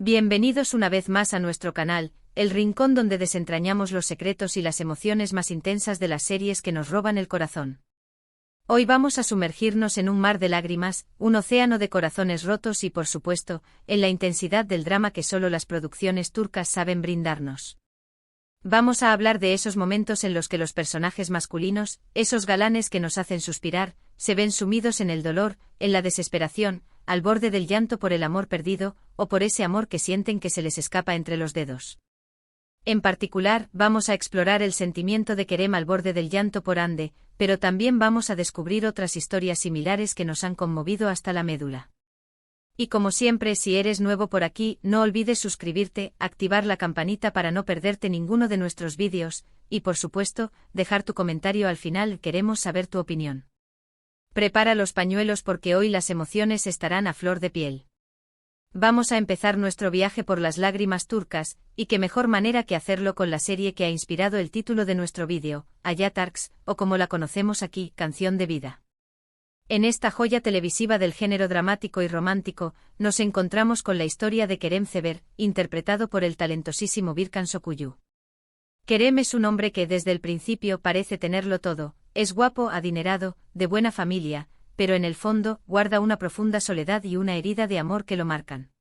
Bienvenidos una vez más a nuestro canal, el rincón donde desentrañamos los secretos y las emociones más intensas de las series que nos roban el corazón. Hoy vamos a sumergirnos en un mar de lágrimas, un océano de corazones rotos y, por supuesto, en la intensidad del drama que solo las producciones turcas saben brindarnos. Vamos a hablar de esos momentos en los que los personajes masculinos, esos galanes que nos hacen suspirar, se ven sumidos en el dolor, en la desesperación, al borde del llanto por el amor perdido, o por ese amor que sienten que se les escapa entre los dedos. En particular, vamos a explorar el sentimiento de Kerem al borde del llanto por Hande, pero también vamos a descubrir otras historias similares que nos han conmovido hasta la médula. Y como siempre, si eres nuevo por aquí, no olvides suscribirte, activar la campanita para no perderte ninguno de nuestros vídeos, y por supuesto, dejar tu comentario al final, queremos saber tu opinión. Prepara los pañuelos porque hoy las emociones estarán a flor de piel. Vamos a empezar nuestro viaje por las lágrimas turcas, y qué mejor manera que hacerlo con la serie que ha inspirado el título de nuestro vídeo, Ayatarks, o como la conocemos aquí, Canción de Vida. En esta joya televisiva del género dramático y romántico, nos encontramos con la historia de Kerem Ceber, interpretado por el talentosísimo Birkan Sokuyu. Kerem es un hombre que desde el principio parece tenerlo todo, es guapo, adinerado, de buena familia, pero en el fondo guarda una profunda soledad y una herida de amor que lo marcan.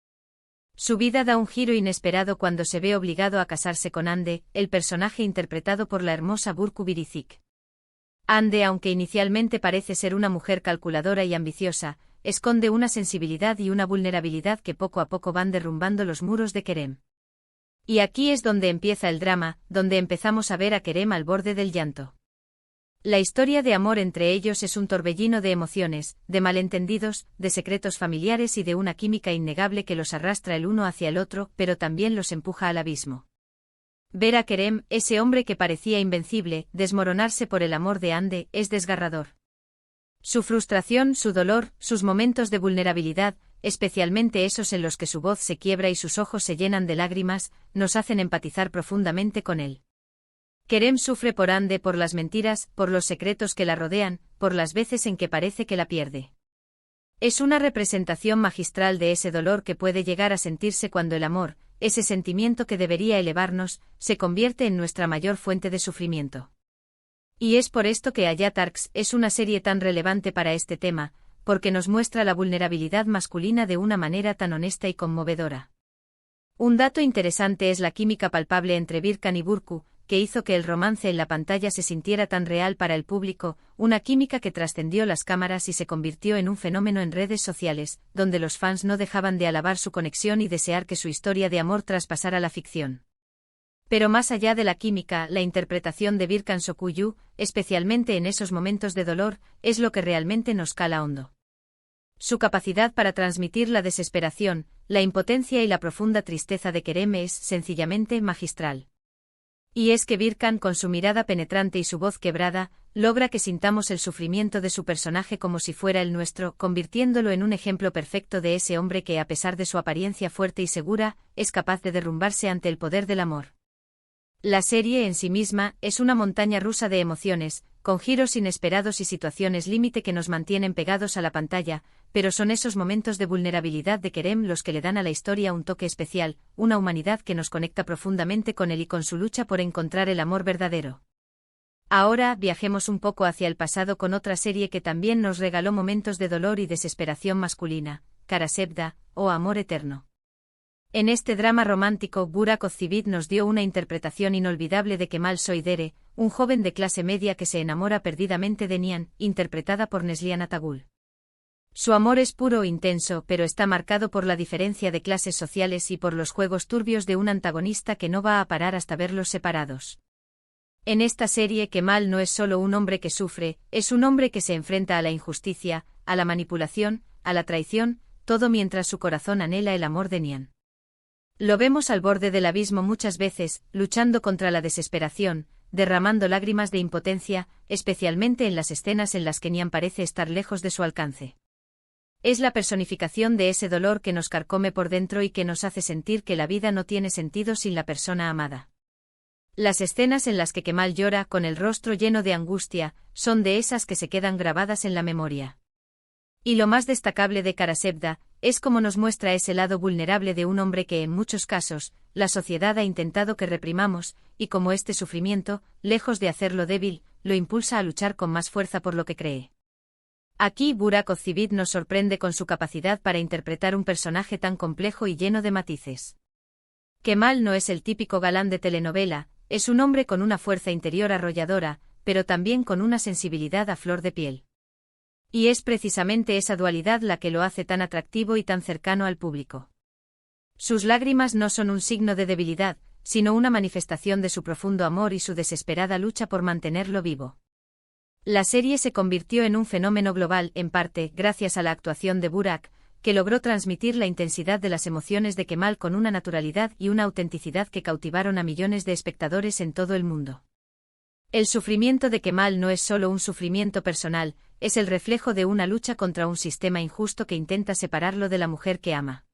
Su vida da un giro inesperado cuando se ve obligado a casarse con Hande, el personaje interpretado por la hermosa Burcu Biricik. Hande, aunque inicialmente parece ser una mujer calculadora y ambiciosa, esconde una sensibilidad y una vulnerabilidad que poco a poco van derrumbando los muros de Kerem. Y aquí es donde empieza el drama, donde empezamos a ver a Kerem al borde del llanto. La historia de amor entre ellos es un torbellino de emociones, de malentendidos, de secretos familiares y de una química innegable que los arrastra el uno hacia el otro, pero también los empuja al abismo. Ver a Kerem, ese hombre que parecía invencible, desmoronarse por el amor de Hande, es desgarrador. Su frustración, su dolor, sus momentos de vulnerabilidad, especialmente esos en los que su voz se quiebra y sus ojos se llenan de lágrimas, nos hacen empatizar profundamente con él. Kerem sufre por Hande, por las mentiras, por los secretos que la rodean, por las veces en que parece que la pierde. Es una representación magistral de ese dolor que puede llegar a sentirse cuando el amor, ese sentimiento que debería elevarnos, se convierte en nuestra mayor fuente de sufrimiento. Y es por esto que Ayatarks es una serie tan relevante para este tema, porque nos muestra la vulnerabilidad masculina de una manera tan honesta y conmovedora. Un dato interesante es la química palpable entre Birkan y Burcu, que hizo que el romance en la pantalla se sintiera tan real para el público, una química que trascendió las cámaras y se convirtió en un fenómeno en redes sociales, donde los fans no dejaban de alabar su conexión y desear que su historia de amor traspasara la ficción. Pero más allá de la química, la interpretación de Birkan Sokuyu, especialmente en esos momentos de dolor, es lo que realmente nos cala hondo. Su capacidad para transmitir la desesperación, la impotencia y la profunda tristeza de Kerem es, sencillamente, magistral. Y es que Birkan, con su mirada penetrante y su voz quebrada, logra que sintamos el sufrimiento de su personaje como si fuera el nuestro, convirtiéndolo en un ejemplo perfecto de ese hombre que, a pesar de su apariencia fuerte y segura, es capaz de derrumbarse ante el poder del amor. La serie en sí misma es una montaña rusa de emociones, con giros inesperados y situaciones límite que nos mantienen pegados a la pantalla, pero son esos momentos de vulnerabilidad de Kerem los que le dan a la historia un toque especial, una humanidad que nos conecta profundamente con él y con su lucha por encontrar el amor verdadero. Ahora viajemos un poco hacia el pasado con otra serie que también nos regaló momentos de dolor y desesperación masculina, Karasevda, o Amor Eterno. En este drama romántico, Burak Özçivit nos dio una interpretación inolvidable de Kemal Soydere, un joven de clase media que se enamora perdidamente de Nihan, interpretada por Neslihan Atagul. Su amor es puro e intenso, pero está marcado por la diferencia de clases sociales y por los juegos turbios de un antagonista que no va a parar hasta verlos separados. En esta serie, Kemal no es solo un hombre que sufre, es un hombre que se enfrenta a la injusticia, a la manipulación, a la traición, todo mientras su corazón anhela el amor de Nihan. Lo vemos al borde del abismo muchas veces, luchando contra la desesperación, derramando lágrimas de impotencia, especialmente en las escenas en las que Nihan parece estar lejos de su alcance. Es la personificación de ese dolor que nos carcome por dentro y que nos hace sentir que la vida no tiene sentido sin la persona amada. Las escenas en las que Kemal llora con el rostro lleno de angustia, son de esas que se quedan grabadas en la memoria. Y lo más destacable de Karasevda, es como nos muestra ese lado vulnerable de un hombre que en muchos casos, la sociedad ha intentado que reprimamos, y como este sufrimiento, lejos de hacerlo débil, lo impulsa a luchar con más fuerza por lo que cree. Aquí Burak Ozcivit nos sorprende con su capacidad para interpretar un personaje tan complejo y lleno de matices. Kemal no es el típico galán de telenovela, es un hombre con una fuerza interior arrolladora, pero también con una sensibilidad a flor de piel. Y es precisamente esa dualidad la que lo hace tan atractivo y tan cercano al público. Sus lágrimas no son un signo de debilidad, sino una manifestación de su profundo amor y su desesperada lucha por mantenerlo vivo. La serie se convirtió en un fenómeno global, en parte, gracias a la actuación de Burak, que logró transmitir la intensidad de las emociones de Kemal con una naturalidad y una autenticidad que cautivaron a millones de espectadores en todo el mundo. El sufrimiento de Kemal no es solo un sufrimiento personal, es el reflejo de una lucha contra un sistema injusto que intenta separarlo de la mujer que ama.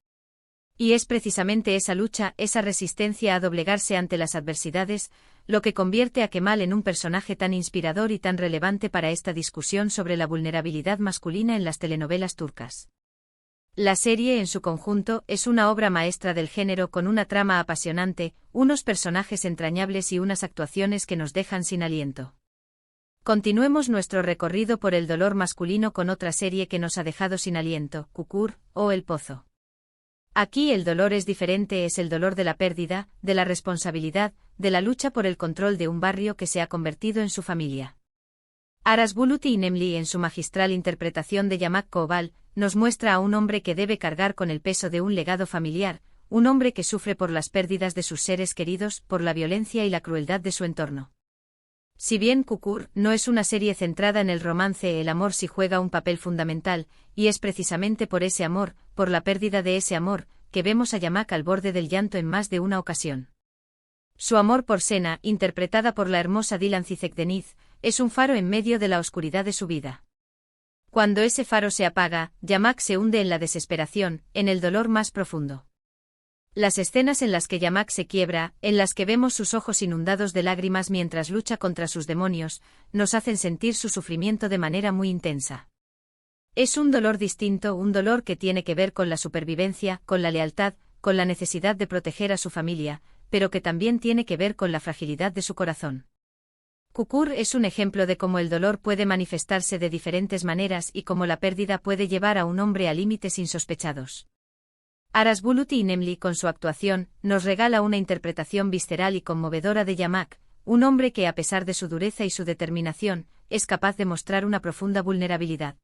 Y es precisamente esa lucha, esa resistencia a doblegarse ante las adversidades, lo que convierte a Kemal en un personaje tan inspirador y tan relevante para esta discusión sobre la vulnerabilidad masculina en las telenovelas turcas. La serie en su conjunto es una obra maestra del género con una trama apasionante, unos personajes entrañables y unas actuaciones que nos dejan sin aliento. Continuemos nuestro recorrido por el dolor masculino con otra serie que nos ha dejado sin aliento, Çukur, o El Pozo. Aquí el dolor es diferente, es el dolor de la pérdida, de la responsabilidad, de la lucha por el control de un barrio que se ha convertido en su familia. Aras Bulut İynemli en su magistral interpretación de Yamak Koval, nos muestra a un hombre que debe cargar con el peso de un legado familiar, un hombre que sufre por las pérdidas de sus seres queridos, por la violencia y la crueldad de su entorno. Si bien Çukur no es una serie centrada en el romance, el amor sí juega un papel fundamental, y es precisamente por ese amor, por la pérdida de ese amor, que vemos a Yamak al borde del llanto en más de una ocasión. Su amor por Sena, interpretada por la hermosa Dilan Cizekdeniz, es un faro en medio de la oscuridad de su vida. Cuando ese faro se apaga, Yamak se hunde en la desesperación, en el dolor más profundo. Las escenas en las que Yamak se quiebra, en las que vemos sus ojos inundados de lágrimas mientras lucha contra sus demonios, nos hacen sentir su sufrimiento de manera muy intensa. Es un dolor distinto, un dolor que tiene que ver con la supervivencia, con la lealtad, con la necesidad de proteger a su familia, pero que también tiene que ver con la fragilidad de su corazón. Çukur es un ejemplo de cómo el dolor puede manifestarse de diferentes maneras y cómo la pérdida puede llevar a un hombre a límites insospechados. Aras Bulut İynemli con su actuación, nos regala una interpretación visceral y conmovedora de Yamak, un hombre que a pesar de su dureza y su determinación, es capaz de mostrar una profunda vulnerabilidad.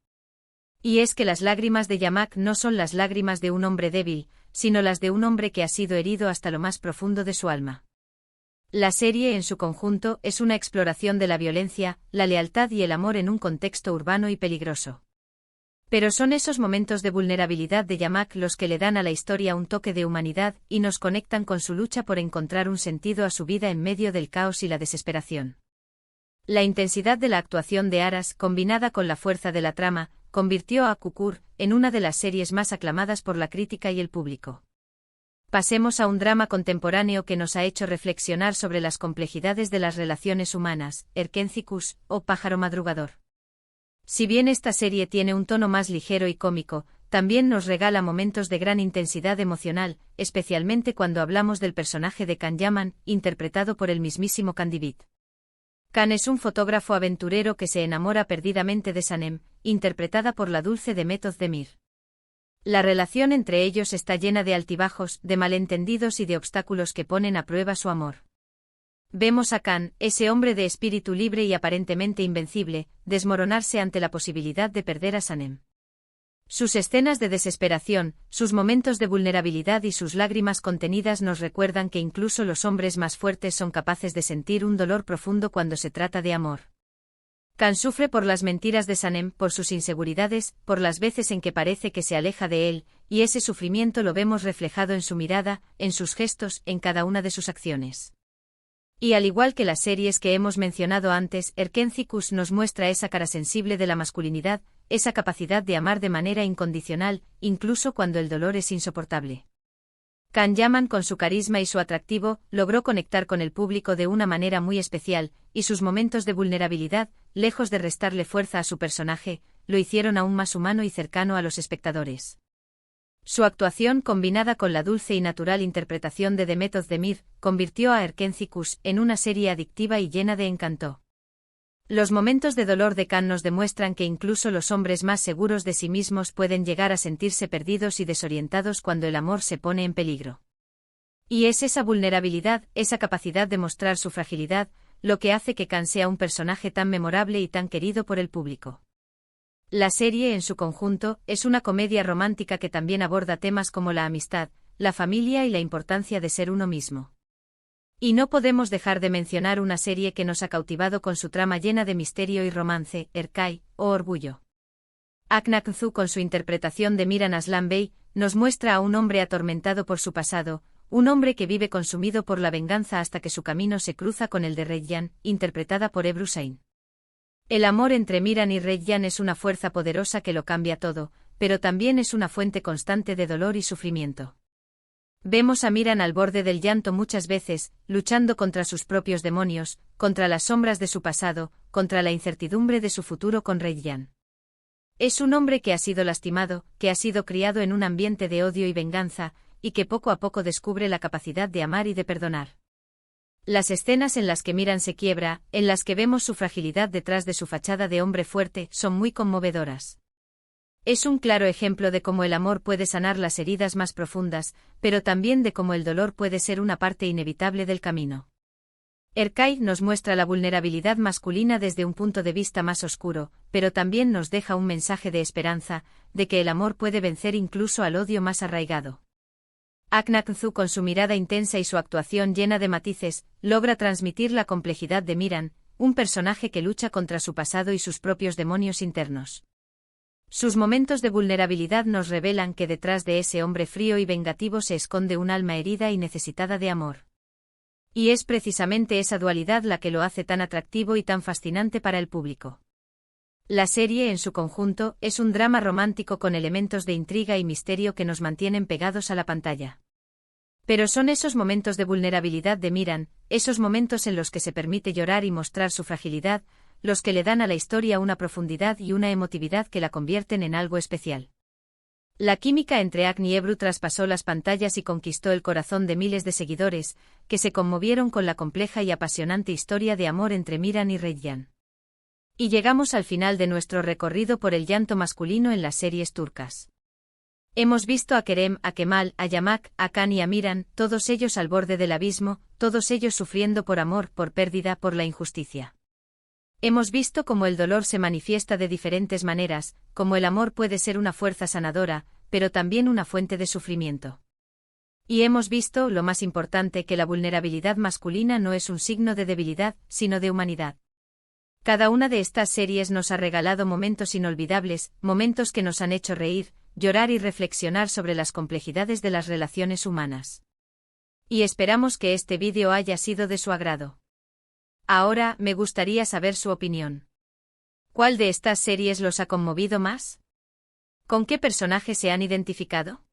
Y es que las lágrimas de Yamak no son las lágrimas de un hombre débil, sino las de un hombre que ha sido herido hasta lo más profundo de su alma. La serie en su conjunto es una exploración de la violencia, la lealtad y el amor en un contexto urbano y peligroso. Pero son esos momentos de vulnerabilidad de Yamak los que le dan a la historia un toque de humanidad y nos conectan con su lucha por encontrar un sentido a su vida en medio del caos y la desesperación. La intensidad de la actuación de Aras, combinada con la fuerza de la trama, convirtió a Çukur en una de las series más aclamadas por la crítica y el público. Pasemos a un drama contemporáneo que nos ha hecho reflexionar sobre las complejidades de las relaciones humanas, Erkenci-Kuş, o Pájaro Madrugador. Si bien esta serie tiene un tono más ligero y cómico, también nos regala momentos de gran intensidad emocional, especialmente cuando hablamos del personaje de Can Yaman, interpretado por el mismísimo Candivit. Can es un fotógrafo aventurero que se enamora perdidamente de Sanem, interpretada por la dulce Demet Özdemir. La relación entre ellos está llena de altibajos, de malentendidos y de obstáculos que ponen a prueba su amor. Vemos a Can, ese hombre de espíritu libre y aparentemente invencible, desmoronarse ante la posibilidad de perder a Sanem. Sus escenas de desesperación, sus momentos de vulnerabilidad y sus lágrimas contenidas nos recuerdan que incluso los hombres más fuertes son capaces de sentir un dolor profundo cuando se trata de amor. Can sufre por las mentiras de Sanem, por sus inseguridades, por las veces en que parece que se aleja de él, y ese sufrimiento lo vemos reflejado en su mirada, en sus gestos, en cada una de sus acciones. Y al igual que las series que hemos mencionado antes, Erkenci-Kuş nos muestra esa cara sensible de la masculinidad, esa capacidad de amar de manera incondicional, incluso cuando el dolor es insoportable. Can Yaman, con su carisma y su atractivo, logró conectar con el público de una manera muy especial, y sus momentos de vulnerabilidad, lejos de restarle fuerza a su personaje, lo hicieron aún más humano y cercano a los espectadores. Su actuación, combinada con la dulce y natural interpretación de Demet Özdemir, convirtió a Erken Cikus en una serie adictiva y llena de encanto. Los momentos de dolor de Can nos demuestran que incluso los hombres más seguros de sí mismos pueden llegar a sentirse perdidos y desorientados cuando el amor se pone en peligro. Y es esa vulnerabilidad, esa capacidad de mostrar su fragilidad, lo que hace que Can sea un personaje tan memorable y tan querido por el público. La serie, en su conjunto, es una comedia romántica que también aborda temas como la amistad, la familia y la importancia de ser uno mismo. Y no podemos dejar de mencionar una serie que nos ha cautivado con su trama llena de misterio y romance, Erkay, o Orgullo. Akın Su, con su interpretación de Miran Aslan Bey, nos muestra a un hombre atormentado por su pasado, un hombre que vive consumido por la venganza hasta que su camino se cruza con el de Reyyan, interpretada por Ebru Şahin. El amor entre Miran y Reyyan es una fuerza poderosa que lo cambia todo, pero también es una fuente constante de dolor y sufrimiento. Vemos a Miran al borde del llanto muchas veces, luchando contra sus propios demonios, contra las sombras de su pasado, contra la incertidumbre de su futuro con Reyyan. Es un hombre que ha sido lastimado, que ha sido criado en un ambiente de odio y venganza, y que poco a poco descubre la capacidad de amar y de perdonar. Las escenas en las que Miran se quiebra, en las que vemos su fragilidad detrás de su fachada de hombre fuerte, son muy conmovedoras. Es un claro ejemplo de cómo el amor puede sanar las heridas más profundas, pero también de cómo el dolor puede ser una parte inevitable del camino. Erkay nos muestra la vulnerabilidad masculina desde un punto de vista más oscuro, pero también nos deja un mensaje de esperanza, de que el amor puede vencer incluso al odio más arraigado. Akın Su, con su mirada intensa y su actuación llena de matices, logra transmitir la complejidad de Miran, un personaje que lucha contra su pasado y sus propios demonios internos. Sus momentos de vulnerabilidad nos revelan que detrás de ese hombre frío y vengativo se esconde un alma herida y necesitada de amor. Y es precisamente esa dualidad la que lo hace tan atractivo y tan fascinante para el público. La serie, en su conjunto, es un drama romántico con elementos de intriga y misterio que nos mantienen pegados a la pantalla. Pero son esos momentos de vulnerabilidad de Miran, esos momentos en los que se permite llorar y mostrar su fragilidad, los que le dan a la historia una profundidad y una emotividad que la convierten en algo especial. La química entre Akın y Ebru traspasó las pantallas y conquistó el corazón de miles de seguidores, que se conmovieron con la compleja y apasionante historia de amor entre Miran y Reyyan. Y llegamos al final de nuestro recorrido por el llanto masculino en las series turcas. Hemos visto a Kerem, a Kemal, a Yamak, a Can y a Miran, todos ellos al borde del abismo, todos ellos sufriendo por amor, por pérdida, por la injusticia. Hemos visto cómo el dolor se manifiesta de diferentes maneras, cómo el amor puede ser una fuerza sanadora, pero también una fuente de sufrimiento. Y hemos visto, lo más importante, que la vulnerabilidad masculina no es un signo de debilidad, sino de humanidad. Cada una de estas series nos ha regalado momentos inolvidables, momentos que nos han hecho reír, llorar y reflexionar sobre las complejidades de las relaciones humanas. Y esperamos que este vídeo haya sido de su agrado. Ahora, me gustaría saber su opinión. ¿Cuál de estas series los ha conmovido más? ¿Con qué personajes se han identificado?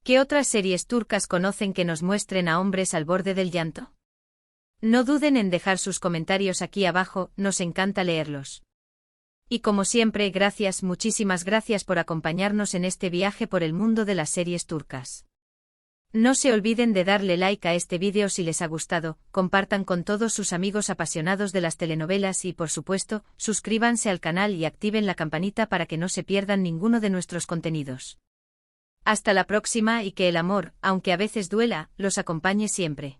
¿Qué otras series turcas conocen que nos muestren a hombres al borde del llanto? No duden en dejar sus comentarios aquí abajo, nos encanta leerlos. Y como siempre, gracias, muchísimas gracias por acompañarnos en este viaje por el mundo de las series turcas. No se olviden de darle like a este vídeo si les ha gustado, compartan con todos sus amigos apasionados de las telenovelas y, por supuesto, suscríbanse al canal y activen la campanita para que no se pierdan ninguno de nuestros contenidos. Hasta la próxima y que el amor, aunque a veces duela, los acompañe siempre.